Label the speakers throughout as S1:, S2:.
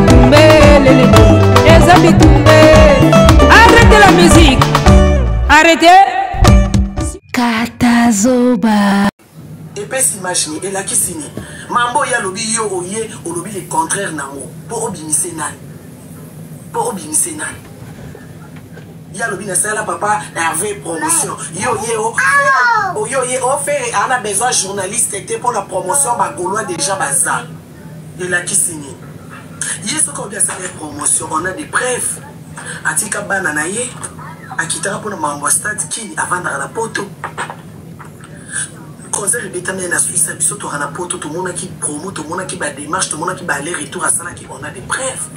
S1: bitumbe lelele eza bitumbe. Arrêtez la musique, arrêtez. Katazoba
S2: et puis s'imaginer et là qui signe mambo ya lobi yo oye o lobi le contraire nango pour obimisa nani ya lobi na sala papa Hervé promotion yo fait on a besoin journaliste était pour la promotion ba gaulois déjà bazar et là qui signe yeso ko bien ça promotion on a des preuves atika bana na ye akitara pour mambo stade qui avant dans la poto concert bétamé na Suisse biso to na poto to mona ki promo to mona ki ba démarche to mona ki ba aller retour à sala qui on a des preuves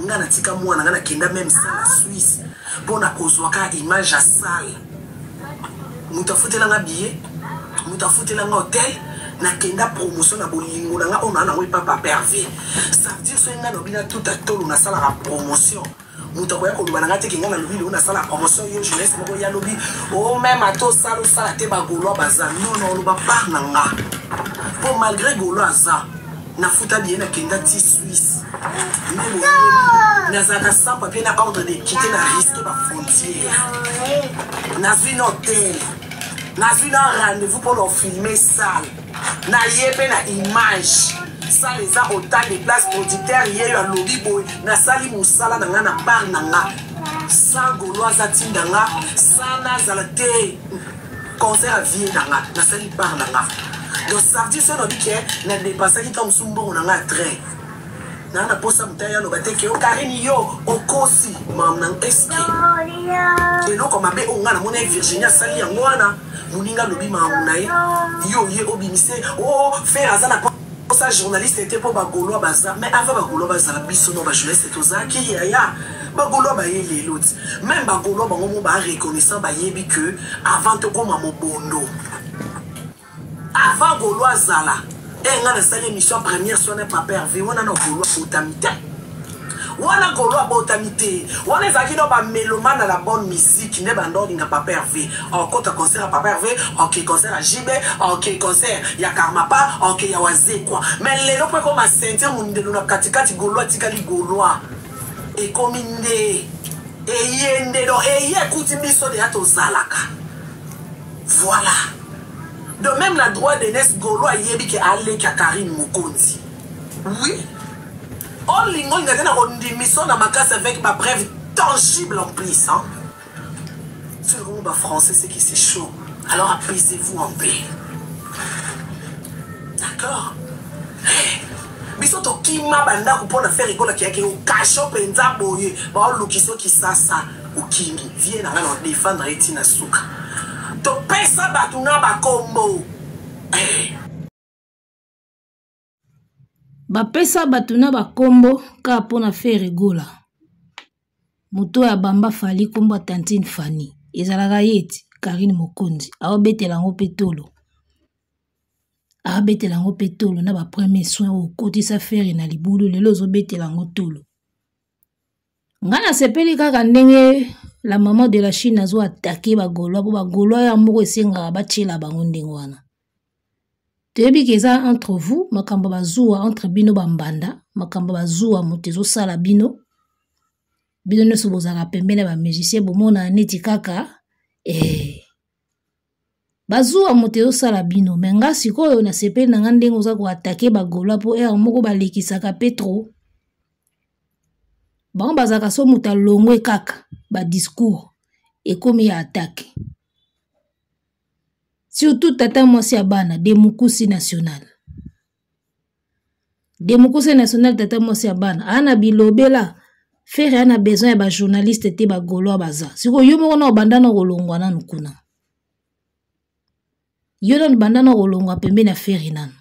S2: ngana tika mwana ngana kenda même ça la Suisse pour na kozwaka image à salle muta futela nga billet muta futela nga hôtel na kenda promotion na bolingo na nga on na ngwe papa pervé ça veut dire que ngana bina tout à tolo na sala la promotion muta koya ko lubana ngate kinga na lubilo na sala promotion yo jeunesse moko ya lobi o même ato sala sala te ba golo baza non lo ba par na nga pour malgré golo aza na futa bien na kenda ti Suisse na zaka sans papier na ordre de quitter na risque ba frontière na une hôtel na une rendez-vous pour leur filmer salle na yebe na image ça les a autant de places producteurs hier à lobby boy na sali musala na nga na bar na nga sans gaulois atinda nga sans nazalate concert à vie na nga na sali bar na nga donc ça veut dire que no na dépasser qui comme sumbo na nga train na na posa mtaya no bateke o karini yo okosi mam na eski et non comme abe onga na mona Virginia sali ya ngwana muninga lobi mam na yo ye obimise o faire azana ça journaliste était pour bagolo baza mais avant bagolo baza la biso no ba journaliste to zaki ya bagolo ba yele l'autre même bagolo bango mo ba reconnaissant ba yebi que avant to koma mobondo avant golo azala et ngana sali émission première sur ne pas pervé wana no golo botamité wana golo botamité wana zaki no ba mélomane à la bonne musique ne bando ninga pas pervé en compte concert à pas pervé OK concert à JB OK concert ya Karmapa OK ya waze quoi mais lelo kwa comme sentir mundelo na katikati golo tikali golo et kominde et yende do et yekuti biso de ato zalaka voilà. De même la droit de Nes Golo a yebi ke ale ka Karine Mokonzi. Oui. On lingon ngana on démission na makase avec ma preuve tangible en plus hein. C'est le groupe français c'est qui c'est chaud. Alors apaisez-vous en paix. D'accord? Biso to kima banda ko pona faire rigolo ki yake o kasho penza boye ba o lukiso ki sasa o kimi viens na ngana défendre etina suka. To pesa batuna bakombo
S3: bapesa batuna bakombo ka pona fe rigola moto ya bamba fali kombo Tantine Fanny ezalaka yeti Karine Mokonzi aobetela ngo petolo na ba premier soin au côté sa faire na libulu lelo zo betela ngo tolo ngana sepeli kaka ndenge la maman de la Chine a attaqué bagolo ya moko esenga bachela bango ndengo wana tebi keza entre vous makambo bazua entre bino bambanda makambo bazua motezo sala bino ne sobozaka pembele ba musicien bomona neti kaka bazua motezo sala bino menga sikoyo na sepeli na ndengo za ko attaquer bagolo po moko balekisaka petro bango bazaka so muta longwe kaka ba discours et comme ya attaque surtout tata mwasi ya bana Demukusi national tata mwasi ya bana ana bilobela faire ana besoin ya ba journaliste te ba golo baza siko yo moko na bandana kolongwa nanu kuna yo don bandana kolongwa pembe na faire nanu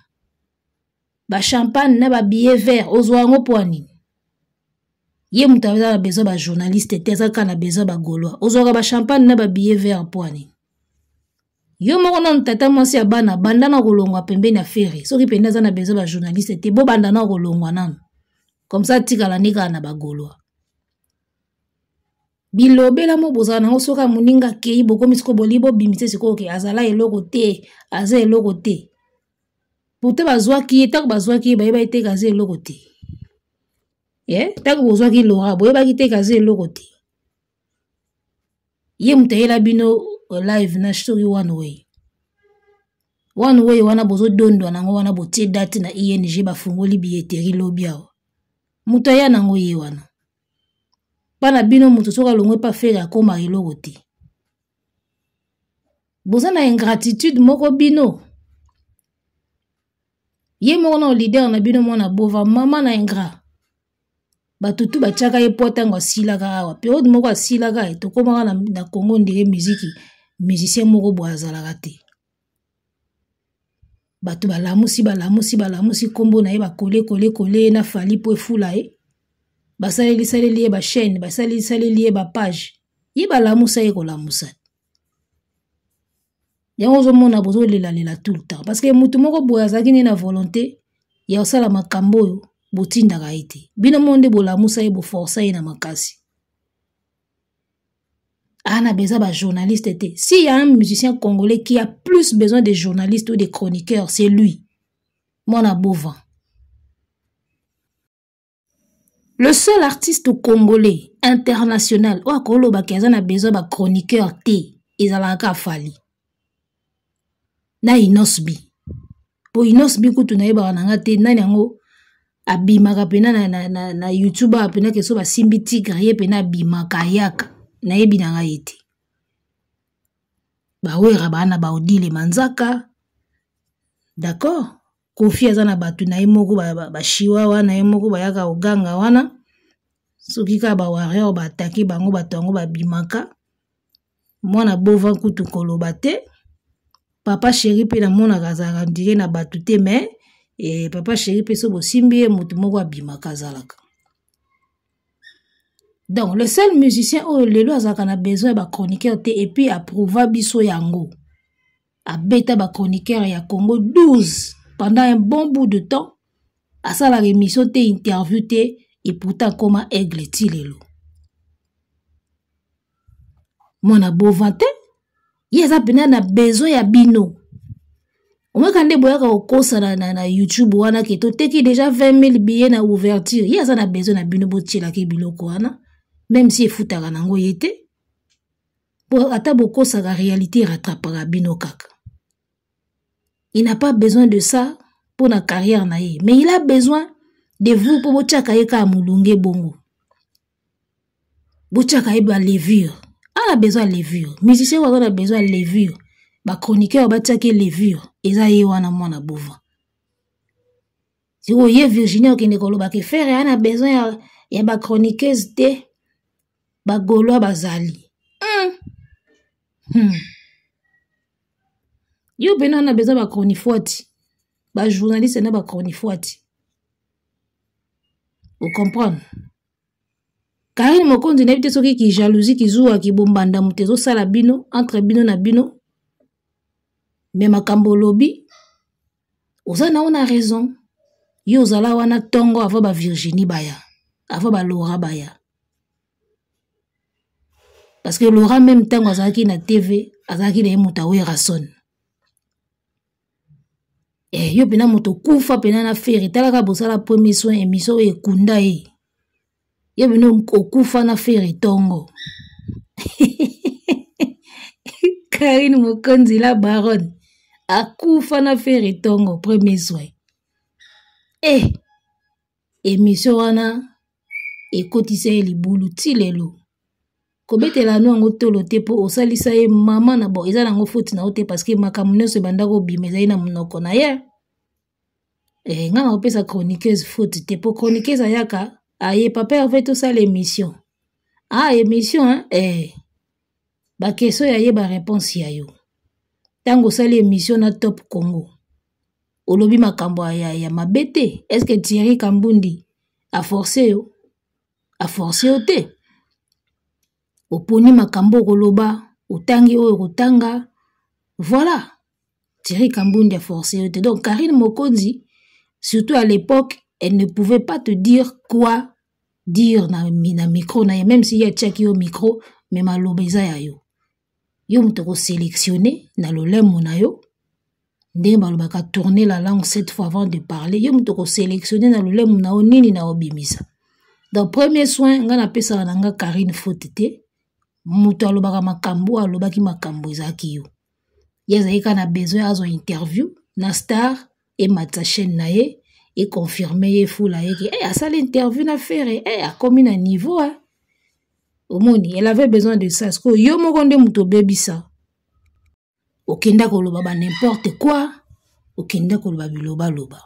S3: ba champagne na ba billet vert ozwango poani ye mutaweza besoin ba journaliste tezaka na besoin ba gaulois ozoka ba champagne na ba billet vert poani yo moko na tata mwasi ya bana bandana kolongwa pembeni ya feri soki penda za na besoin ba journaliste te bo bandana kolongwa nanu comme ça tikala nika na ba gaulois bilobela mo bozana nango soka muninga kei bokomi siko bolibo bimise siko ke azala eloko te aza eloko te pourtant bazwaki etako bazwaki bayeba ete kaza eloko te Tako bozwaki Laura boyebaki te kaze eloko te ye mutayela bino live na story one way wana bozo dondwa nango wana botie date na ING bafungoli billetterie lobi awa muto ya nango ye wana bana bino muto soka longwe pa faire akoma eloko te boza na ingratitude moko bino ye moko na leader na bino mwana bova mama na ingrat batutu bachaka ye potango asilaka awa periode moko asilaka tokomaka na Congo ndenge muziki musicien moko bo azalaka te batu balamusi kombo na ye bakole na fali po efula ye basaleli ye ba chaîne basaleli ye ba page ye balamusa ye kolamusa yango ozomona bozolela tout le temps parce que mutu moko boye azalaki ne na volonté ya osala makambo oyo botindaka ye te bino monde bolamusa ye boforsa ye na makasi ana besoin de journaliste. S'il y a un musicien congolais qui a plus besoin de journalistes ou de chroniqueurs, c'est lui. Mona Bovan. Le seul artiste congolais international, ou a Koloba qui a besoin de chroniqueurs, ils ont encore fallu. Na Inosbi. Po Inosbi kutu na iba nanga te na nyango abimaka pena na YouTube apena keso ba simbi tigre ye pena abimaka yaka. Na yebi na nga yete bawera bana baodile manzaka d'accord kofi azana batu na yemoko bashiwa wana yemoko bayaka oganga wana soki ka ba warrior ba attaquer bango batu yango babimaka mwana bova kutu koloba te papa chéri pe na mona kazaka ndire na batu te mais papa chéri pe so bosimbi mutu moko abimaka zalaka. Donc, le seul musicien où le loi a besoin de chroniqueur et puis approuva biso yango. A beta ba chroniqueur ya Congo 12 pendant un bon bout de temps. À ça la émission te interview te et pourtant comment aigle tilelo. Mona bovante yeza pena na besoin ya bino. Omwe kande boyaka okosa na YouTube wana ke to teki déjà 20 000 billets na ouverture. Yeza na besoin na bino botila ke biloko wana. Même si efutaka nango yete pour ata boko sa la réalité rattrapera bino kaka. Il n'a pas besoin de ça pour la carrière na ye, mais il a besoin de vous pour bochaka ye ka mulunge bongo. Bochaka ye ba levure. A besoin de levure. Musicien a besoin de levure. Ba chroniqueur ba tchake levure. Eza ye wana mwana bova. Si vous ye Virginia qui ne koloba ke faire a besoin ya ba chroniqueuse te ba golo bazali. Yo bena na besoin ba chronifuati. Ba journaliste na ba chronifuati. Vous comprenez? Karine Mokonzi na bite soki ki jalousie ki zuwa ki bombanda mutezo sala bino entre bino na bino. Mais makambo lobi ozana ona raison. Yo zala wana tongo avant ba Virginie baya, avant ba Laura baya. Parce que Laura même temps azaki na TV, azaki na muta wera son. Yo pena moto kufa pena na feri talaka bosala premier soin émission e kunda e. Yo bino okufa na feri tongo. Karine Mokonzi la baronne akufa na feri tongo premier soin. Émission wana ekotise libulu tilelo. Kobetela no ngo tolo te po osalisa ye mama na bo eza nango faute na ote parce que makamuno se bandako bimeza ina munoko na ye. Nga na opesa chroniqueuse faute te po chroniqueuse ayaka aye papa fait tout ça l'émission. Émission hein ba question ya ye ba réponse ya yo. Tango sali émission na Top Congo. Olobi makambo ya mabete. Est-ce que Thierry Kambundi a forcé yo? A forcé yo te? Oponi makambo koloba, otangi oyo kotanga. Voilà. Thierry Kambundi a forcé yo te. Donc Karine Mokonzi, surtout à l'époque, elle ne pouvait pas te dire quoi dire na micro na même si ya tchaki au micro, mais malobeza ya yo. Yo mtoko sélectionner na lolemo na yo. Ndenge balobaka tourner la langue 7 fois avant de parler. Yo mtoko sélectionner na lolemo na o nini na obimisa. Donc premier soin nga na pesa na nga Karine Fotete muto alobaka makambo alobaki makambo ezaki yo yazalika na besoin azo interview na star et matsa chaîne na ye et confirmer ye fula ye que asali interview na faire a commis na niveau omoni elle avait besoin de ça parce que yo moko nde muto bebisa okenda koloba ba n'importe quoi okenda koloba biloba loba.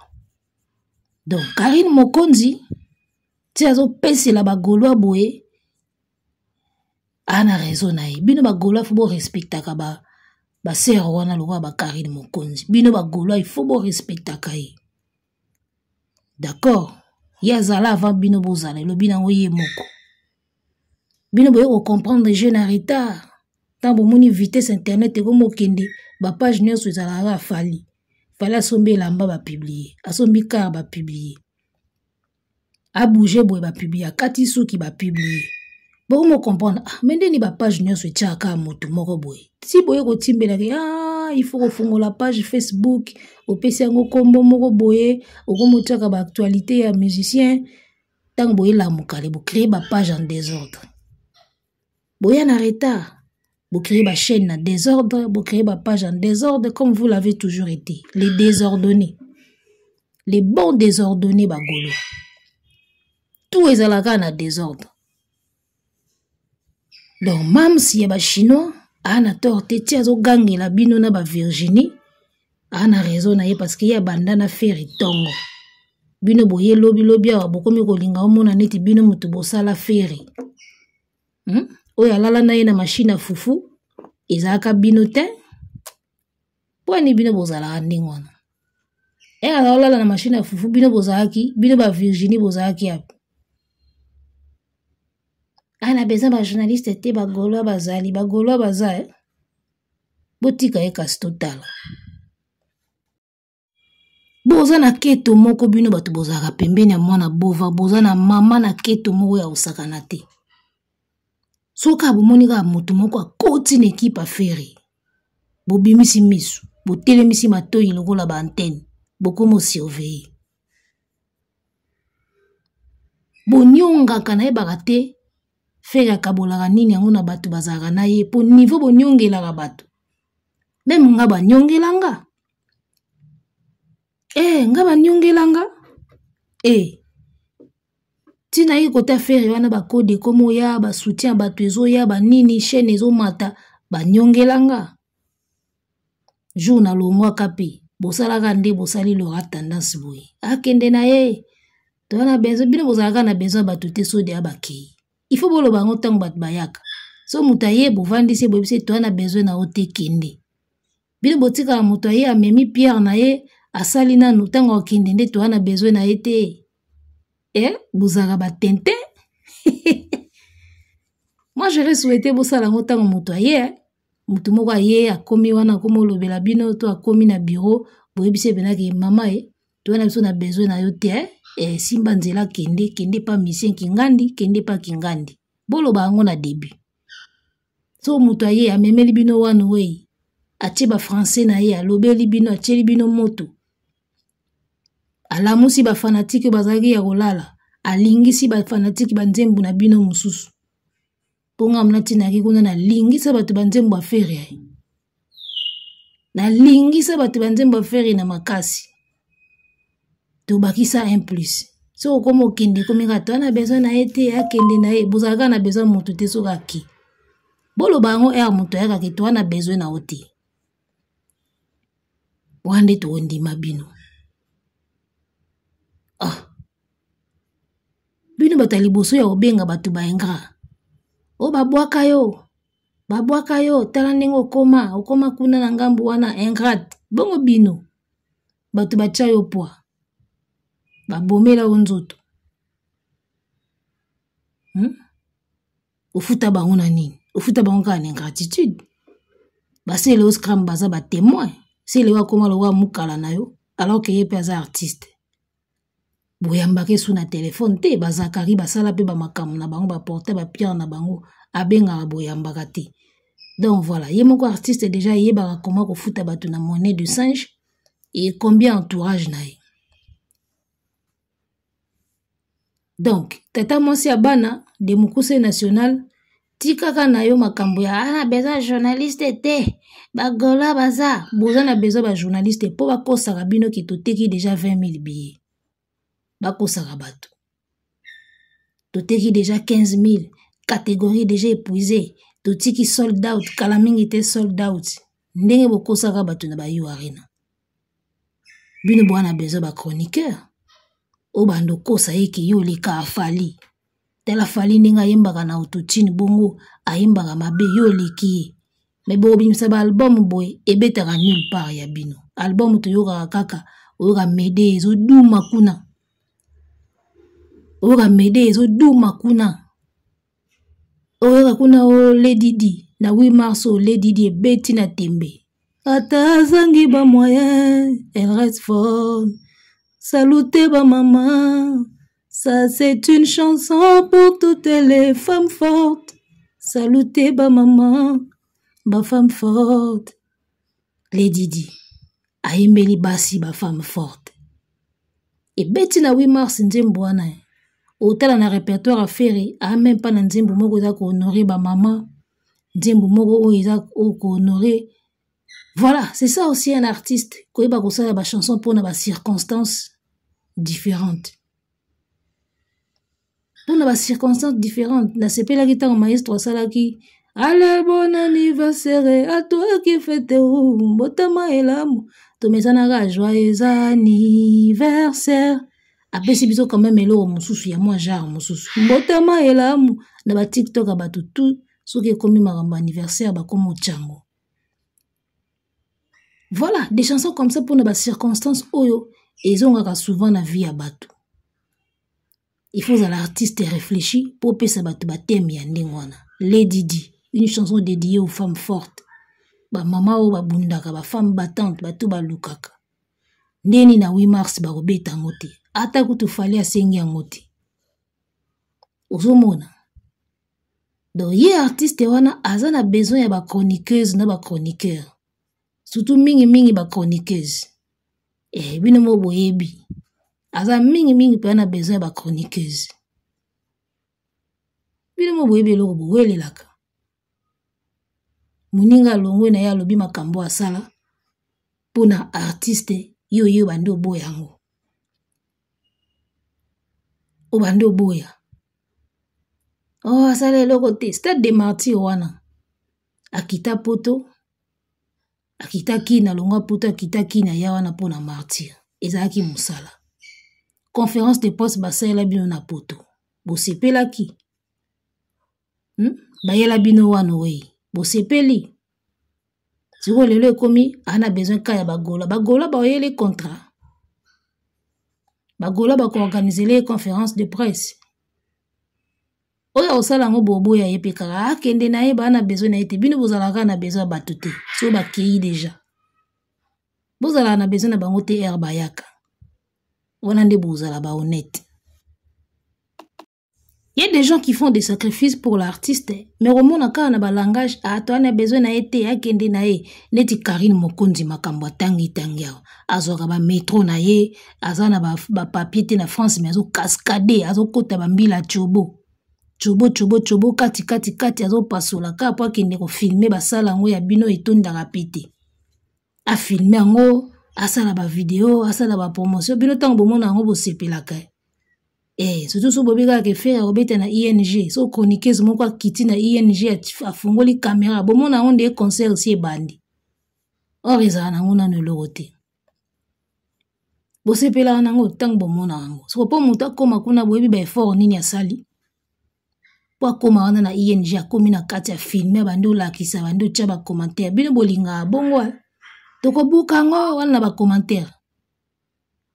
S3: Donc Karine Mokonzi ti azo pesela ba Gaulois boye ana raison na ye bino ba Gaulois faut bo respectaka ba sœur wana lokwa ba Karine Mokonzi bino ba Gaulois il faut bo respectaka ye. D'accord yazala avant bino bozala lo bina ngoye moko bino boye ko comprendre jeune en retard tant bo moni vitesse internet ko mokende ba page nyonso ezala fali asombi lamba ba publier asombi car ba publier a bouger boye ba publier kati suki ba publier bo mo comprendre mende ni ba page nyonso etiaka moto moko boye si boye ko timbela il faut ko fungola page Facebook opesi yango kombo moko boye okomotiaka ba actualité ya musicien tant boye la mukale bo créer ba page en désordre boye en retard. Vous créez ma chaîne en désordre, vous créez ma page en désordre, comme vous l'avez toujours été. Les désordonnés. Les bons désordonnés, bagolo. Tout est à la gana désordre. Donc, même si y a des Chinois, on a torté, tiazo gangi la bino na ba Virginie, on a raison parce qu'il y a bandana ferry tongo. Bino boye lobi awa bokomi kolinga omona neti bino mutu bosala ferry. Oya lala na ye na machine à fufu ezaka bino te poni bino bozala ndingo wana ala lala na machine à fufu bino bozalaki bino ba Virginie bozalaki api ana besoin ba journaliste te ba Gaulois bazali ba Gaulois baza botika e kasi total boza na keto moko bino batu bozalaka pembeni ya mwana bova boza na mama na keto moko ya osakana te. Soka bomonika moto moko akoti na équipe affaire bobimisi misu botelemisi matoyi lokola ba antenne bokomo surveiller bonyongaka na yebaka te fere akabolaka nini yango na bato bazalaka na ye po niveau bonyongelaka bato meme nga banyongelanga nga banyongelanga tina ye kota fere wana ba code komo ya ba soutien bato ezo ya ba nini chaîne ezo mata ba nyongelanga jour na longwa kapi bosalaka nde bosali lo tendance boye akende na ye to wana bezo bino bozalaka na bezo bato te so de abaki il faut bolo bango tango bato bayaka so mutaye bovandisi bobise to wana bezo na ote kende bino botika muto ye amemi pierre na ye asali na nutango akende nde to wana bezo na ye te. Bouzara batente. Moi j'aurais souhaité bosala ngota moto aye mutu moko aye akomi wana komo lobela bino to akomi na bureau boyebise benaki mama to wana biso na besoin na yo te simba nzela kende pa mission kingandi kende pa kingandi boloba ngo na début so mutu aye amemeli bino wana we atie ba français na ye alobeli bino atie bino moto alamusi ba fanatique bazaki ya kolala alingisi ba fanatique banzembu na bino mususu ponga mnatina kikuna na lingisa batu banzembu afere na lingisa batu banzembu afere na makasi to bakisa 1+ so komo kende komika to na besoin na ete akende na ye bozaka na besoin moto te so kaki bolo bango moto ya kaki to na besoin na oti wande to ndima bino bino batali boso ya obenga batu baengra babwaka yo tala ndenge okoma kuna na ngambu wana ingrat bongo bino batu batia yo poa babomela onzoto ofuta bango na nini ofuta bango kaka na ingratitude basele o scram baza ba témoin sele wakoma lowa mukala na yo alors que ye pe aza artiste boyambaki su na telefone te bazakari basala pe bamakambo na bango baporte bapierre na bango abengaka boyambaka te. Donc voilà, ye moko artiste déjà yebaka comment kofuta bato na monnaie de singe et combien entourage na ye Donc, tata mwasi ya bana de mukuse national tikaka na yo makambo ya ana besoin journaliste te bagola baza boza na besoin ba journaliste po bakosaka bino ki toteki déjà 20 000 billets bakosaka bato toteki déjà 15 000 catégorie déjà épuisée totiki sold out kala mingi te sold out ndenge bokosaka bato na bayo arena bino bwana besoin ba chroniqueur o bando kosa eki yo leka afali tela fali ninga yembaka na autotune bongo ayimbaka mabe yo leki me bo bimisa ba album boy ebetaka nulle part ya bino album to yoka kaka oyoka mede ezo duma kuna oyoka mede ezo duma kuna oyoka kuna o Lady D na 8 mars o Lady D ebeti na tembe ata azangi ba moyen elle reste forte salute ba maman. Ça, c'est une chanson pour toutes les femmes fortes. Salutez, ba maman, ba femme forte. Lady Di, aimeli basi ba femme forte. Et beti na 8 mars nzembo wana. Otala na répertoire à faire, a même pas na nzembo moko za ko honorer ba maman. Nzembo moko o za ko honorer. Voilà, c'est ça aussi un artiste. Koyeba ko sala ba chanson pour na ba circonstances différentes. Pour les circonstances différentes, la CP la guitare maestro salaki. Allez, bon anniversaire à toi qui fête au botama et l'amour. To mesanaga joyeux anniversaire. Après si biso quand même elo mususu ya moi genre mususu. Botama et l'amour na ba TikTok ba tout ce qui est comme maramba anniversaire ba comme chango. Voilà, des chansons comme ça pour les circonstances oyo ils ont souvent la vie à bateau. Il faut que l'artiste réfléchisse pour que ça batte thème ya ndengwana. Lady Di, une chanson dédiée aux femmes fortes. Ba mama ou ba bundaka, ba femme battante, ba tout ba lukaka. Ndeni na 8 mars ba robeta ngote. Ata kutu fali asengi ngote. Ozomona. Donc ye artiste wana azana besoin ya ba chroniqueuse na ba chroniqueur. Surtout mingi ba chroniqueuse. Bino mo boyebi. Aza mingi pe na besoin ba chroniqueuse. Bino mo boyebi loko boyele laka. Muninga longwe na ya lobi makambo asala pona artiste yo bando boyango. O bando boya. Oh asala loko te stade de martyr wana. Akita poto. Akita kina longa poto akita kina ya wana pona martyr. Ezaki musala. Conférence de poste basala bino na poto. Bo sepelaki. Bayela bino wano wei. Bo sepeli. Siko lelo ekomi ana besoin kaya bagola. Bagola ba oyele contrat. Bagola ba ko organiser les conférences de presse. Oya osala ngo bobo ya yepeka akende na ye bana besoin na ete bino bozalaka na besoin batute. So ba kei déjà. Bozala na besoin na bango te herba yaka. On a des ba honnête. Il y a des gens qui font des sacrifices pour l'artiste, mais au moins on a un langage à toi on a besoin na été à kende na ye neti Karine Mokonzi makambo tangi tangia azoka ba métro na ye azana ba papier te na France mais azo cascader azo kota ba mbila chobo kati azo pasola ka po kende ko filmer ba sala ngo ya bino etonda rapide a filmer ngo asala ba vidéo asala ba promotion bino tango bomona ngo bo sepelaka surtout so bobika ke faire obeta na ING so chroniqueuse moko akiti na ING afungoli caméra bomona ngo de concert si bandi or ezana nango na lelo te bo sepela nango tango bomona ngo so po muta koma kuna boyebi ba effort nini asali po akoma wana na ING akomi na kati ya filmer bandi olakisa bandi otya ba commentaire bino bolinga bongo toko bukango wana ba commentaire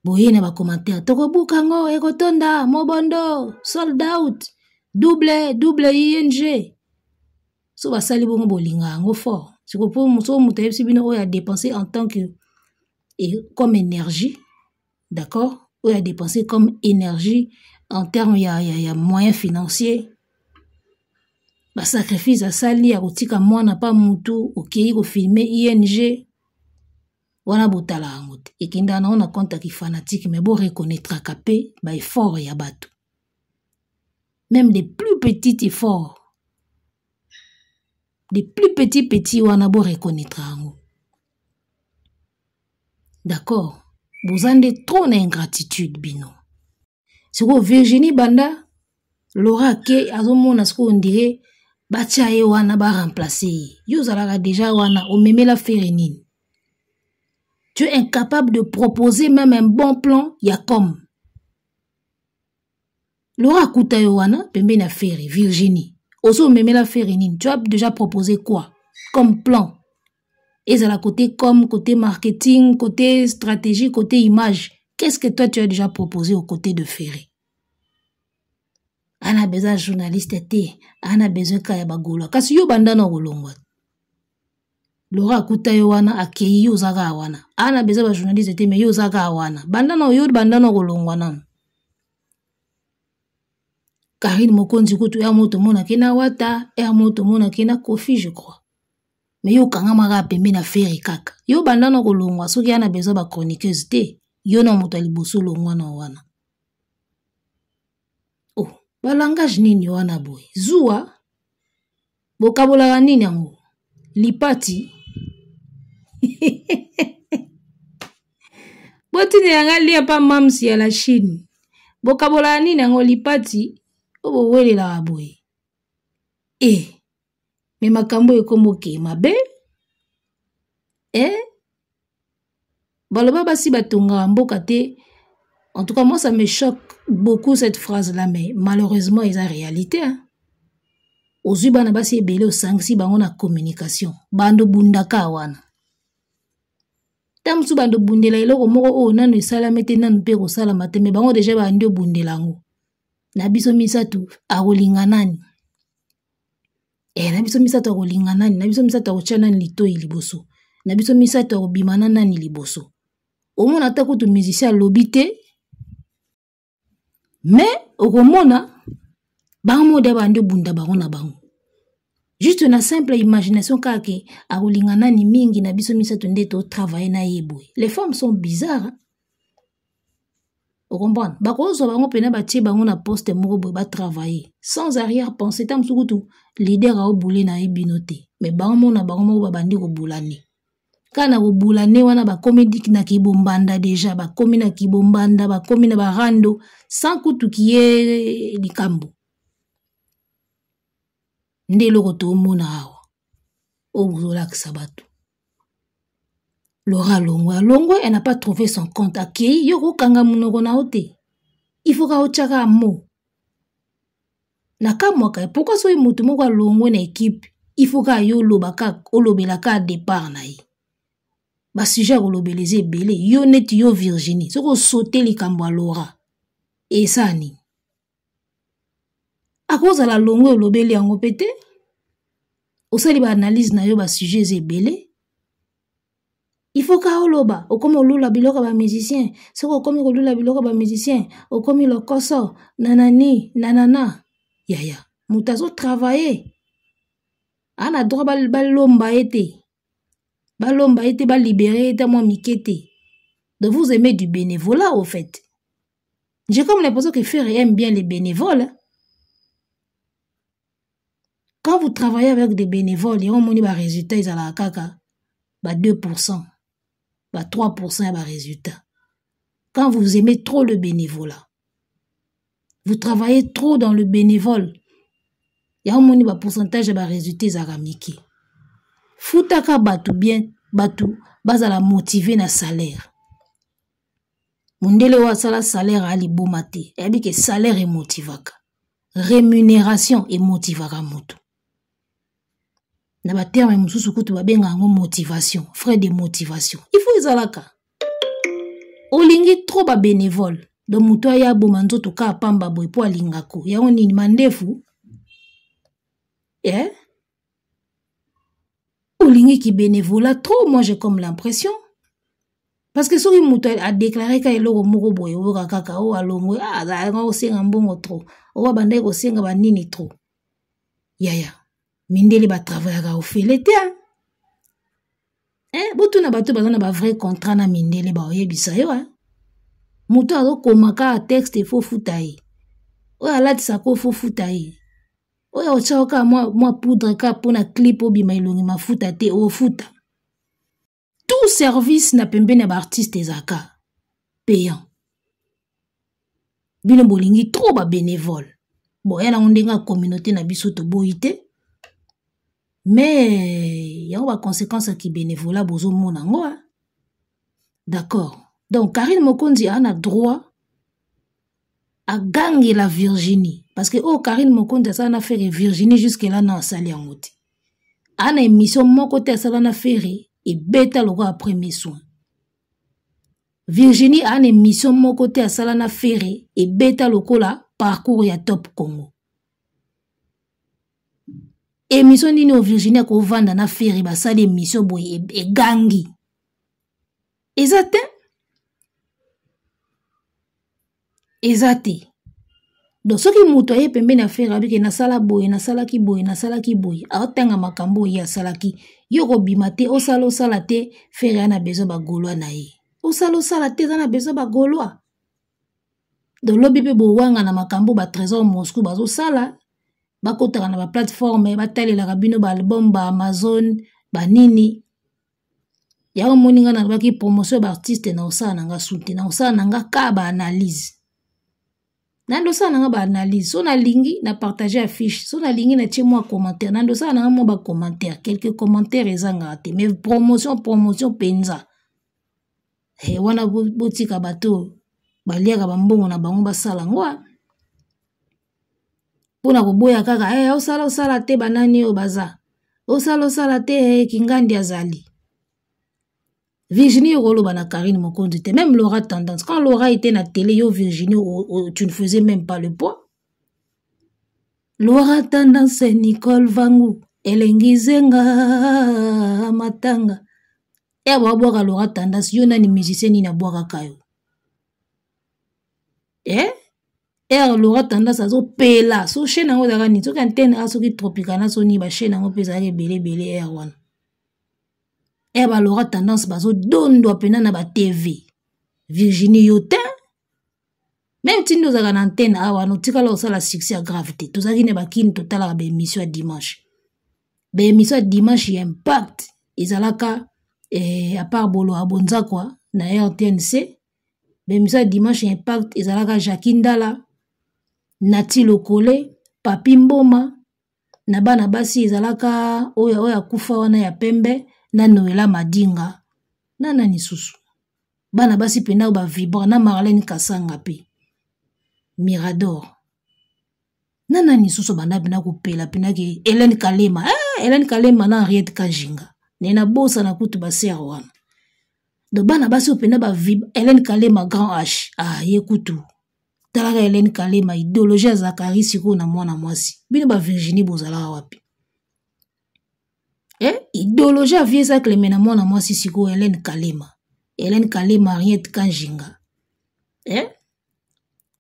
S3: boye na ba commentaire toko bukango ekotonda mobondo sold out double ING so basali bongo bolinga ngo fort siko po muso mutayebisi bino oya dépenser en tant que comme énergie d'accord oya dépenser comme énergie en termes ya moyens financiers ba sacrifice asali ya kotika mwana pa mutu okei ko filmer ING wana botala yango te ekinda na ona compte ki fanatique mais bo reconnaître kapé ba effort ya bato même des plus petits efforts, des plus petits wana bo reconnaître ango. D'accord, vous avez trop d'ingratitude bino. C'est que Virginie Banda, Laura ke azomona ce qu'on dirait batia ye wana ba remplacer. Yo zalaka déjà wana o meme la férénine. Tu es incapable de proposer même un bon plan, ya comme. Laura kuta yo wana pembe na féri Virginie. Oso meme la férénine, tu as déjà proposé quoi comme plan? Et à la côté com, côté marketing, côté stratégie, côté image. Qu'est-ce que toi tu as déjà proposé aux côtés de Ferré? On a besoin de journaliste, on a besoin de kaya bagolo. Kasi yo bandana golongwa. Laura kuta yo wana akei yo zaga wana. On a besoin de journaliste, mais yo zaga wana. Bandana golongwa nan. Karine Mokonzi kutu ya moto mona kena wata, ya moto mona kena Kofi je crois. Mais yo kanga mara pembe na Ferré kaka. Yo bandana golongwa soki ana besoin ba chroniqueuse te. Yo na moto liboso longwa na wana. Oh, ba langage nini wana boy? Zua bokabola nini yango? Lipati. Botine yanga lia pa mamsi ya la Chine. Bokabola nini yango lipati? Obo wele la boy. Mais makambo ekomboke mabe? Baloba basi batonga mboka te. En tout cas, moi, ça me choque beaucoup cette phrase-là, mais malheureusement, ils ont réalité. Hein? Ozu bana basi ebele o sangsi bango na communication. Bando bundaka wana. Tamsu bando bundela eloko moko o nanu esala mete nanu pe ko sala mateme bango déjà bando bundela ngo. Na biso misatu akolinga nani? Na biso misatu akolinga nani? Na biso misatu akochana litoi liboso. Na biso misatu akobimana nani liboso. Omona ata kutu musicien lobité. Mais okomona bango de bando bunda bango na bango. Juste une simple imagination kake akolinga nani mingi na biso misatu ndeto travailler na yebwe. Les femmes sont bizarres. Hein? Vous comprenez? Bakozo bango pena batie bango na poste moko boy ba travailler sans arrière pensée tam sukutu leader a obulé na ebinote. Mais bango na bango moko bandi ko bulani. Kana ko bulane wana ba comédie na kibombanda déjà ba komi na kibombanda ba komi na ba rando sans kutu kiye likambo. Ndelo ko to mona hawa. O buzola kisabatu. Laura Longwa, elle n'a pas trouvé son compte à qui yoko kanga munoko na ote. Il faut ka ochaka mo. Naka mwaka, pourquoi so mutu moko Longwa na équipe, il faut ka yo lobaka olobelaka départ na yi. Ba sujet olobeleze belé, yo net yo Virginie, soko sauter likambo a Laura. Et ça ni. À cause de la Longwa olobeli yango pete, osali ba analyse na yo ba sujet zebele. Il faut ka oloba, o comme olula biloka ba musicien, soko comme olula biloka ba musicien, o comme le koso, nanani, nanana. Yaya, mutazo travailler. Ana droit balomba ete. Balomba ete ba libérer ete moi mikete. De vous aimer du bénévolat au fait. J'ai comme l'impression que Ferré aime bien les bénévoles. Quand vous travaillez avec des bénévoles, et on moni ba résultat ils ala kaka ba 2%. Bah 3% bah résultat. Quand vous aimez trop le bénévolat, vous travaillez trop dans le bénévole, il y a un moni bah pourcentage bah résultat zaramiki. Foutaka batu bien batu basa la motiver na salaire. Mundele wa sala salaire ali bomate. Et bien que salaire est motivaka. Rémunération est motivaka moto. Na ba terme mususu kutu ba benga ngo motivation, frais de motivation. Il faut izalaka. Olingi trop ba bénévole. Do muto ya bomanzo to ka pamba boy po alingako. Ya oni ni mandefu. Olingi ki bénévolat trop, moi j'ai comme l'impression. Parce que soki muto a déclaré ka eloko moko boy o kaka o alongo za ngo senga mbongo trop. O ba bande ko senga ba nini trop. Yaya. Mindeli ba travailler au filete botu na bato bazana ba vrai contrat na mindeli ba oyebisa yo muto azo komaka texte fo futai oyo alatisa ko fo futa ye oyo otya ka mwa poudre ka mpona clip obima elongi mafuta te ofuta tout service na pembeni ya baartiste ezaka payant bino bolingi trop babénévole boya nango ndenge ya communauté na biso toboyi te mais yango baconséquence ya kibénévola bozomona yango d'accord donc Karine Mokonzi ana droit agangela Virginie parce que Karine Mokonzi asala na faire Virginie jusque là na asali yango te ana émission moko te asala na faire ebeta loko ya premier soin Virginie ana émission moko te asala na faire ebeta lokola parcours ya Top Congo émission nini o Virginie akovanda na faire basali émission boye egangi eza te donc soki moto aye pembeni affaire abike nasala boye nasalaki boye aotanga makambo ye asalaki yo kobima te osala te faire ana besoin bagolwa na ye osala te na besoin bagolwa donc lobi pe bowanga na makambo ba trésor Moscou bazosala bakotaka na ba plateforme batalelaka bino ba album ba Amazon ba nini ya moninga na baki promotion ba artiste na osala nanga sunte na osala nanga ka ba analyse nando sa nanga ba analyse so na lingi na partager affiche so na lingi na tie moi commentaire nando sa nanga mo ba commentaire quelques commentaires ezanga te mais promotion penza wana botika bato baliaka bambongo na bango basala ngwa pona koboya kaka osala te banani o baza osala te kingandi azali Virginie Roloba na Karine Mokonzi te même Laura Tendance quand Laura était na télé yo Virginie tu ne faisais même pas le poids Laura Tendance Nicole Vangu elengizenga matanga boka Laura Tendance yo nani musicien ni na boka kayo Laura Tendance azo pela so chaîne ngo daga ni so antenne asoki Tropicana so ni ba chaîne ngo pesa ke belé wana Laura Tendance bazo dondo pena na ba TV Virginie Yotin même si nous avons une antenne nous tika ça la succès à gravité tout ça qui ne ba kin total ba émission dimanche ba émission dimanche impact izalaka à part bolo abonza quoi na RTNC ba émission dimanche impact izalaka Jacqueline Dala Nati Lokole Papi Mboma na bana basi izalaka oya kufa wana ya pembe na Noela Madinga na nani susu bana basi pena ba vibra na Marlène Kasanga pe Mirador na nani susu bana bina kopela pena ke Hélène Kalema na Henriette Kajinga nena bosa na kutu ba ser wana do bana basi pena ba vibra Hélène Kalema grand H ye kutu talaka Hélène Kalema idéologie ya Zakari siko na mwana mwasi bino ba Virginie bozala wapi idéologie a vie ça Clémena mwana mwasi siko Hélène Kalema Henriette Kajinga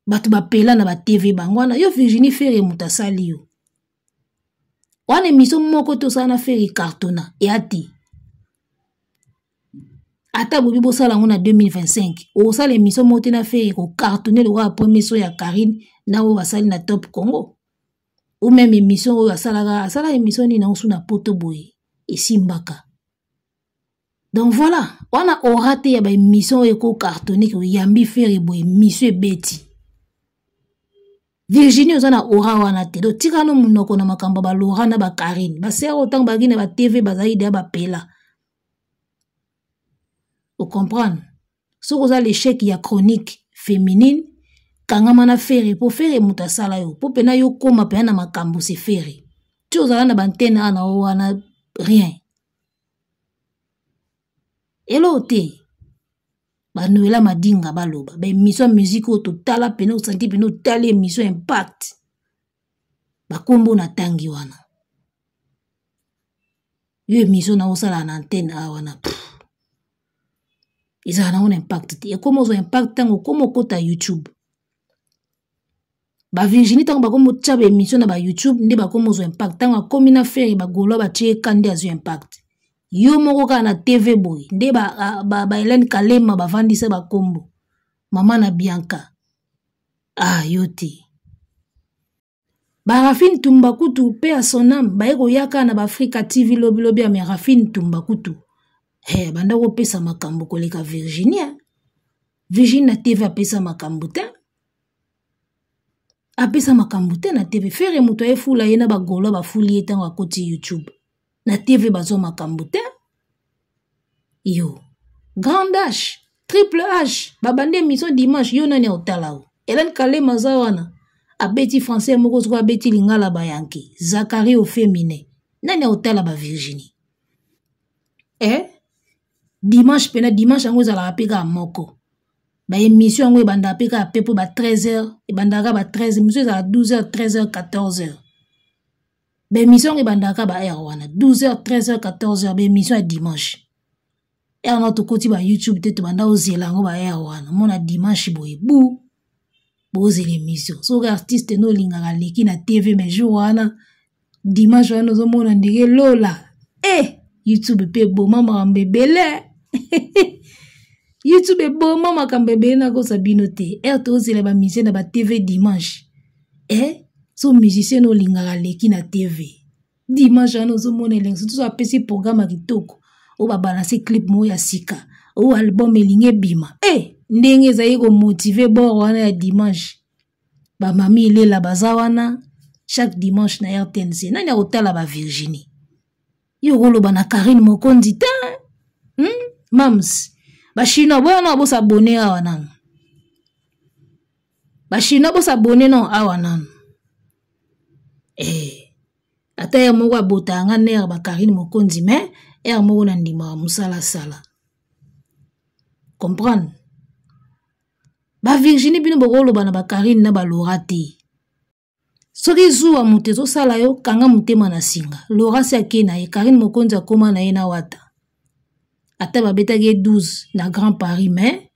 S3: batu bapela na ba TV bangwana yo Virginie Ferre mutasali yo wana émission moko to sana Ferre cartona ati ata bobi bosala ngona 2025 osala émission moko na Ferre ko cartonner le wa premier so ya Karine na o basali na Top Congo ou même émission o asala émission ni na osuna poto boye esimbaka donc voilà wana orate ya ba émission eko cartonné ko yambi Ferre boye émission beti Virginie ozana ora wana te do tika no munoko na makamba ba Laura na ba Karine ba sero otang ba gine ba TV bazaide ba pela vous comprenez so koza l'échec ya chronique féminine kangama na Ferre po Ferre mutasala yo po pena yo koma pena na makambo se Ferre tu ozala na bantene ana wana rien elote ba Noela Madinga baloba ba émission musique au total pena senti pena tali émission impact ba kombo na tangi wana yo émission na osala na antenne wana izana na impact te comme ozo impact tango comme kota YouTube ba Virginie tango ba komo tshaba émission na ba YouTube ndi ba komo ozo impact tango komi na Ferre ba golo ba tie kandi azo impact yo moko ka na TV boy nde ba Hélène Kalema bavandisa ba kombo mama na Bianca yote Rafine Tumbakutu pe à son âme baeko yaka na Africa TV lobi mais Rafine Tumbakutu banda ko pesa makambo koleka Virginia na TV apesa makambo te na TV fere muto efula yena bagolo bafuli etango akoti YouTube na TV bazo makambo te yo Grand H Triple H babande émission dimanche yo nani otalao Hélène Kalema zawana abeti français moko soko abeti lingala bayanki Zachary au féminin nani otala ba Virginie dimanche pena dimanche yango ezalaka peka moko ba émission yango ebanda peka pepo ba 13h ebandaka ba 13 émission ezala 12h 13h 14h ba émission ebandaka ba heure wana 12h 13h 14h ba émission ya dimanche na to koti ba YouTube te to banda ozela yango ba heure wana mona dimanche boye bu boze l'émission so artiste no lingaka leki na TV mais jour wana dimanche wana zo mona ndenge lola YouTube pe boma mambebele YouTube boma makambebele na ko sabino te to ozela ba mission na ba TV dimanche so musicien no lingaka leki na TV dimanche wana zo mona lengo so apesi programme kitoko o ba balancer clip mo ya sika o album elinge bima ndenge zayi ko motiver bo wana ya dimanche ba mami ilela baza wana chaque dimanche na RTNC nani otala ba Virginie yo koloba na Karine Mokondi ta mams ba chinois bona bo s'abonner awa nan ba chinois bo s'abonner non awa nan ata ya moko abotanga ner ba Karine Mokondi mais moko na ndima musala sala comprendre ba Virginie bino bokolo bana ba Karine na ba Laura te soki zuwa mutezo sala yo kanga mutema na singa Laura se akena ye Karine Mokonzi akoma na ye na wata ata babetaki 12 na Grand Paris mais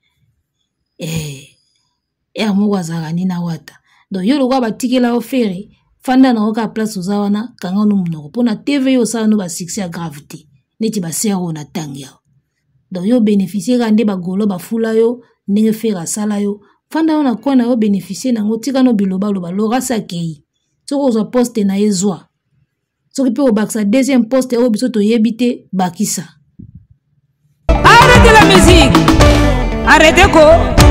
S3: moko azalaka na wata donc yo lokwa batikela ofere fanda na oka place oza wana kanga no munoko pona TV yo sala no ba succès ya gravité neti ba sero na tangia donc yo bénéficier ka nde bagolo bafula yo ndenge fera sala yo fanda wana kwa na yo bénéficier nango tika no biloba loba Laura sakei soko zo poste na ezwa soki pe obakisa deuxième poste o biso to yebite bakisa
S1: arrêtez la musique arrêtez ko